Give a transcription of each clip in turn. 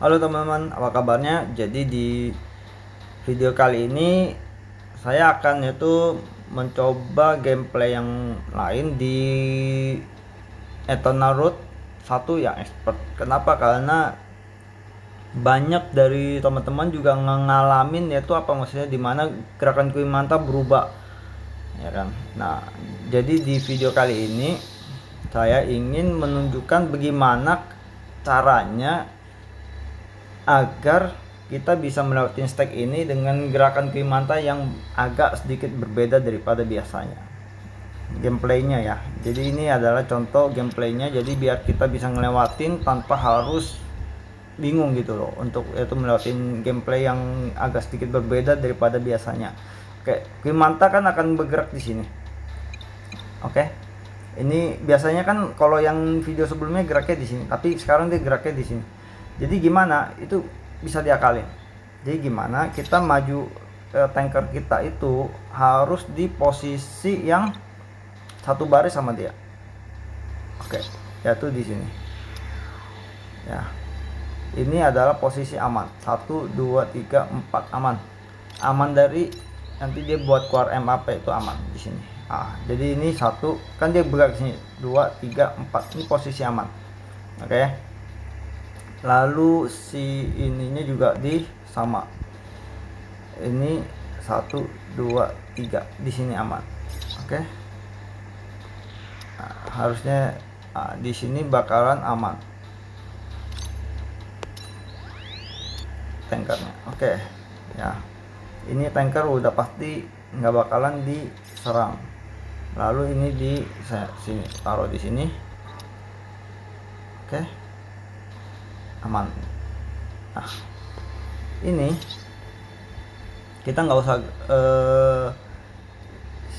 Halo teman-teman, apa kabarnya? Jadi di video kali ini saya akan mencoba gameplay yang lain di Eternal Road 1 yang expert. Kenapa? Karena banyak dari teman-teman juga ngalamin maksudnya dimana gerakan Kui Manta berubah, ya kan? Nah, jadi di video kali ini saya ingin menunjukkan bagaimana caranya agar kita bisa melewati stack ini dengan gerakan Kimanta yang agak sedikit berbeda daripada biasanya gameplaynya ya. Jadi ini adalah contoh gameplaynya, jadi biar kita bisa ngelewatin tanpa harus bingung gitu loh untuk melewatin gameplay yang agak sedikit berbeda daripada biasanya. Oke, Kimanta kan akan bergerak di sini. Oke, ini biasanya kan kalau yang video sebelumnya geraknya di sini, tapi sekarang dia geraknya di sini. Jadi gimana itu bisa diakalin. Jadi gimana kita maju, tanker kita itu harus di posisi yang satu baris sama dia. Oke, yaitu di sini. Ya. Ini adalah posisi aman. 1 2 3 4 aman. Aman dari nanti dia buat keluar MAP itu aman di sini. Jadi ini satu kan dia bergerak sini. 2 3 4. Ini posisi aman. Oke. Lalu si ininya juga di sama. Ini 1 2 3 di sini aman. Oke. Harusnya di sini bakalan aman tankernya. Oke. Ya. Ini tanker udah pasti nggak bakalan diserang. Lalu ini di sini, taruh di sini. Oke. Aman. Nah, ini kita nggak usah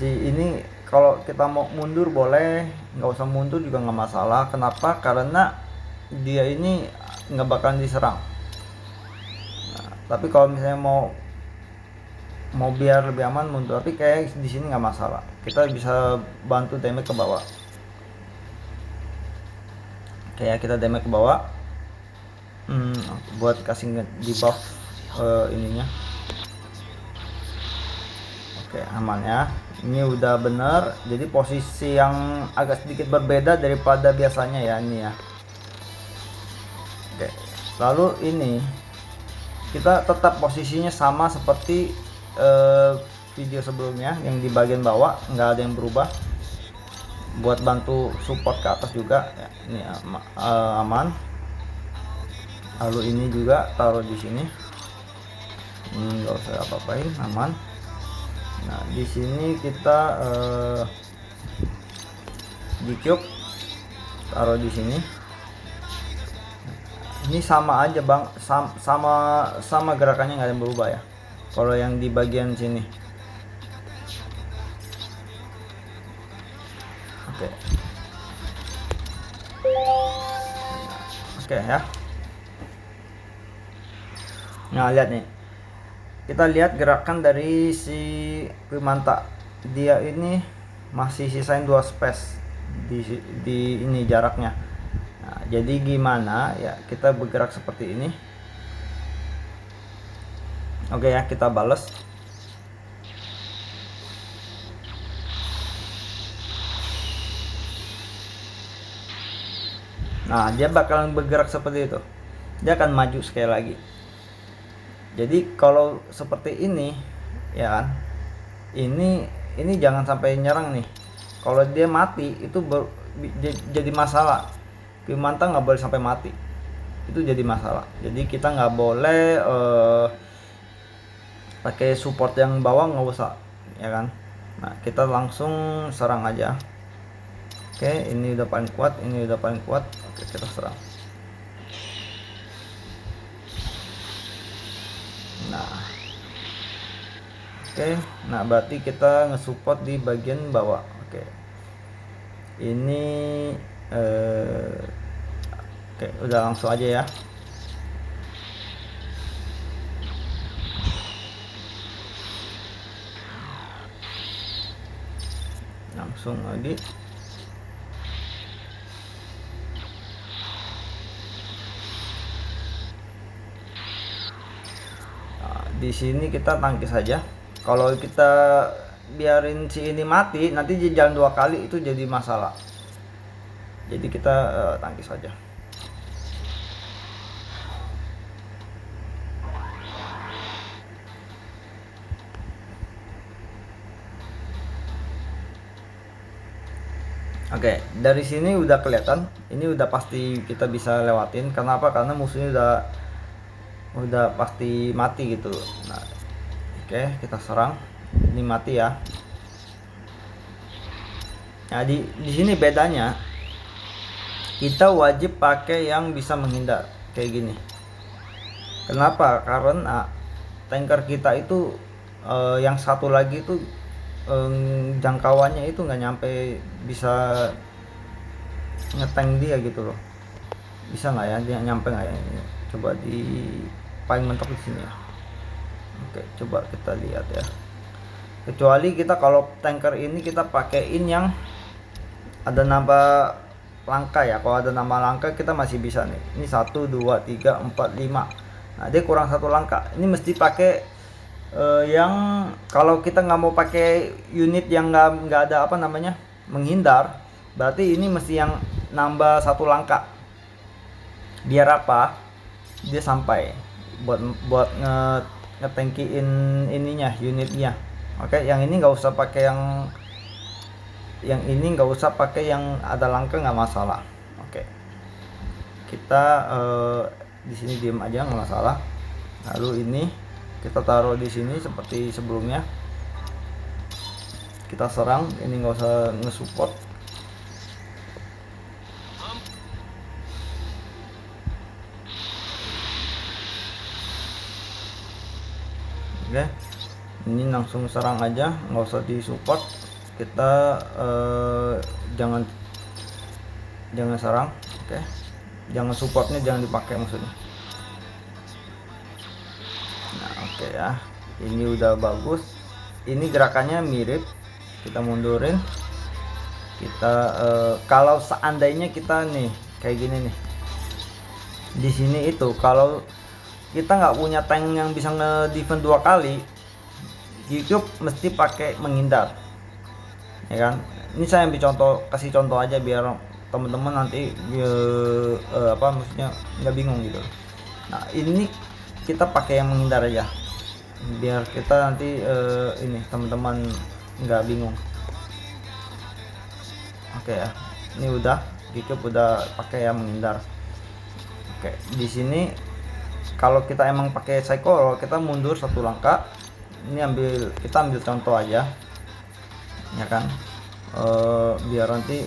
ini kalau kita mau mundur boleh, nggak usah mundur juga nggak masalah. Kenapa? Karena dia ini nggak bakalan diserang. Nah, tapi kalau misalnya mau biar lebih aman mundur, tapi kayak di sini nggak masalah. Kita bisa bantu damage ke bawah. Kayak kita damage ke bawah. Buat kasih di buff ininya. Oke, aman ya. Ini udah bener. Jadi posisi yang agak sedikit berbeda daripada biasanya ya ini ya. Oke. Lalu ini kita tetap posisinya sama seperti video sebelumnya yang di bagian bawah, nggak ada yang berubah. Buat bantu support ke atas juga ya, ini aman. Lalu ini juga taruh di sini. Nggak usah apa-apain, aman. Nah, di sini kita di cube taruh di sini. Ini sama aja bang, sama gerakannya nggak ada yang berubah ya. Kalau yang di bagian sini. Oke. Oke ya. Nah, lihat nih. Kita lihat gerakan dari si Kimanta. Dia ini masih sisain 2 space di ini jaraknya. Nah, jadi gimana ya kita bergerak seperti ini. Oke ya, kita bales. Nah, dia bakalan bergerak seperti itu. Dia akan maju sekali lagi. Jadi kalau seperti ini ya kan, ini jangan sampai nyerang nih. Kalau dia mati itu jadi masalah. Kimanta nggak boleh sampai mati, itu jadi masalah. Jadi kita nggak boleh pakai support yang bawah, nggak usah ya kan. Nah, kita langsung serang aja. Oke, ini udah paling kuat, ini udah paling kuat. Oke, kita serang. Nah, oke, nah berarti kita nge-support di bagian bawah. Oke, ini oke, udah langsung aja ya. Langsung lagi. di sini kita tangkis saja. Kalau kita biarin si ini mati, nanti dia jalan 2 kali itu jadi masalah. Jadi kita tangkis saja. Oke, dari sini udah kelihatan, ini udah pasti kita bisa lewatin. Kenapa? Karena musuhnya udah pasti mati gitu. Nah, oke, kita serang. Ini mati ya. Nah, di sini bedanya, kita wajib pakai yang bisa menghindar kayak gini. Kenapa? Karena tanker kita itu yang satu lagi itu jangkauannya itu nggak nyampe bisa ngetank dia gitu loh. Bisa nggak ya dia nyampe nggak ya? Coba di paling mentok di sini ya. Oke, coba kita lihat ya. Kecuali kita kalau tanker ini kita pakaiin yang ada nambah langkah ya. Kalau ada nambah langkah kita masih bisa nih. Ini 1 2 3 4 5. Nah, dia kurang 1 langkah. Ini mesti pakai yang kalau kita nggak mau pakai unit yang nggak ada apa namanya menghindar, berarti ini mesti yang nambah 1 langkah. Biar apa? Dia sampai buat ngetangkiin ininya, unitnya. Oke, yang ini nggak usah pakai yang ini nggak usah pakai yang ada langkah, nggak masalah. Oke, kita di sini diem aja, nggak masalah. Lalu ini kita taruh di sini seperti sebelumnya. Kita serang, ini nggak usah nge-support. Oke, ini langsung serang aja, nggak usah di-support. Kita jangan serang, oke. Jangan supportnya jangan dipakai maksudnya. Nah, oke ya. Ini udah bagus. Ini gerakannya mirip. Kita mundurin. Kita kalau seandainya kita nih kayak gini nih. Di sini itu kalau kita nggak punya tank yang bisa nge-defend 2 kali, YouTube mesti pakai menghindar. Ya kan? Ini saya ambil kasih contoh aja biar teman-teman nanti maksudnya nggak bingung gitu. Nah, ini kita pakai yang menghindar aja biar kita nanti ini teman-teman nggak bingung. Oke ya, ini udah YouTube udah pakai yang menghindar. Oke, di sini kalau kita emang pakai psycho kita mundur 1 langkah. Ini kita ambil contoh aja ya kan, biar nanti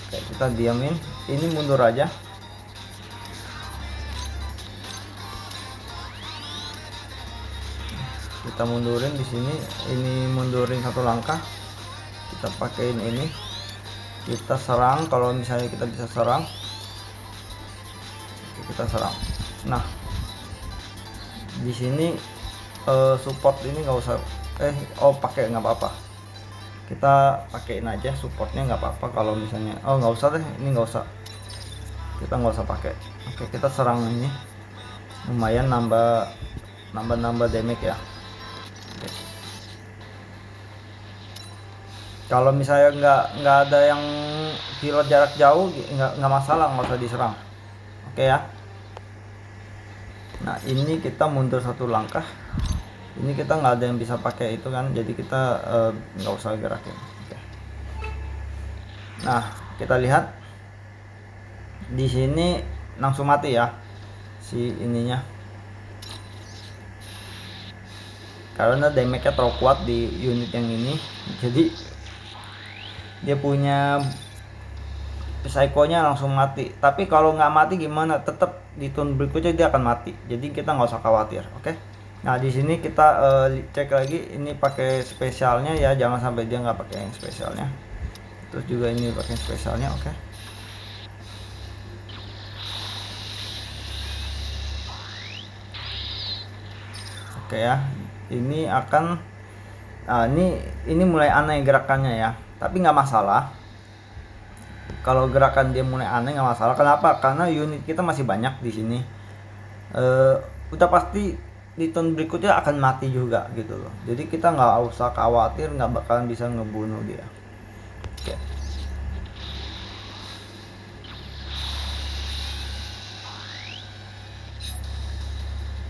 kita diamin. Ini mundur aja. Kita mundurin di sini. Ini mundurin 1 langkah. Kita pakein ini. Kita serang kalau misalnya kita bisa serang. Kita serang. Nah, di sini support ini nggak usah pakai nggak apa-apa. Kita pakein aja supportnya, nggak apa-apa kalau misalnya nggak usah deh, ini nggak usah, kita nggak usah pakai. Oke, kita serang ini lumayan nambah damage ya. Oke. Kalau misalnya nggak ada yang pilot jarak jauh nggak masalah, nggak usah diserang. Oke ya. Nah, ini kita mundur 1 langkah. Ini kita nggak ada yang bisa pakai itu kan, jadi kita nggak usah gerakin. Oke. Nah, kita lihat di sini langsung mati ya si ininya, karena damage-nya terlalu kuat di unit yang ini. Jadi dia punya psycho-nya langsung mati. Tapi kalau nggak mati gimana? Tetap di turn berikutnya dia akan mati. Jadi kita nggak usah khawatir. Oke. Nah, di sini kita cek lagi, ini pakai spesialnya ya, jangan sampai dia nggak pakai yang spesialnya. Terus juga ini pakai spesialnya, oke. Oke ya, ini akan ini mulai aneh gerakannya ya, tapi nggak masalah. Kalau gerakan dia mulai aneh nggak masalah. Kenapa? Karena unit kita masih banyak di sini. Udah pasti di turn berikutnya akan mati juga gitu loh. Jadi kita nggak usah khawatir nggak bakalan bisa ngebunuh dia. Oke.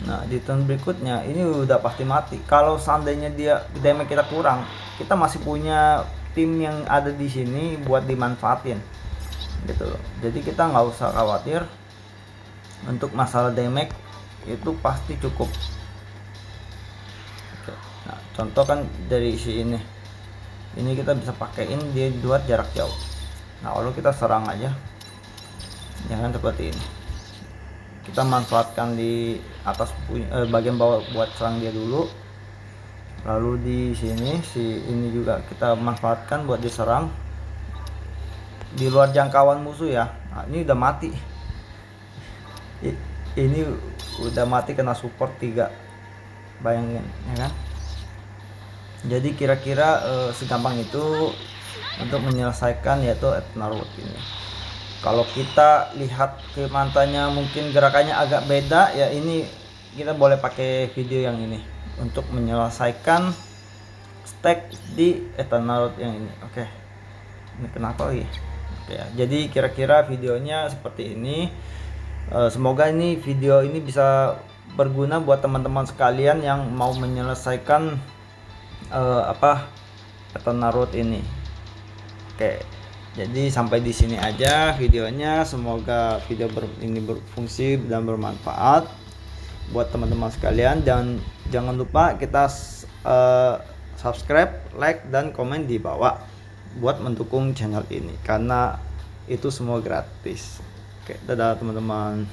Nah di turn berikutnya ini udah pasti mati. Kalau seandainya dia damage kita kurang, kita masih punya tim yang ada di sini buat dimanfaatin gitu loh. Jadi kita nggak usah khawatir untuk masalah damage, itu pasti cukup. Oke. Nah contoh kan dari si ini kita bisa pakaiin dia buat jarak jauh. Nah lalu kita serang aja, jangan seperti ini. Kita manfaatkan di atas bagian bawah buat serang dia dulu, lalu di sini ini juga kita manfaatkan buat diserang di luar jangkauan musuh ya. Nah, ini udah mati, ini udah mati kena support 3, bayangin ya kan. Jadi kira-kira segampang itu untuk menyelesaikan yaitu Eternal Road ini. Kalau kita lihat ke mantanya mungkin gerakannya agak beda ya, ini kita boleh pakai video yang ini untuk menyelesaikan stack di Eternal Road yang ini. Oke. Ini kenapa lagi? Oke ya. Jadi kira-kira videonya seperti ini. Semoga ini video ini bisa berguna buat teman-teman sekalian yang mau menyelesaikan Eternal Road ini. Oke. Jadi sampai di sini aja videonya. Semoga video ini berfungsi dan bermanfaat buat teman-teman sekalian. Dan jangan lupa kita subscribe, like, dan komen di bawah buat mendukung channel ini karena itu semua gratis. Oke, dadah teman-teman.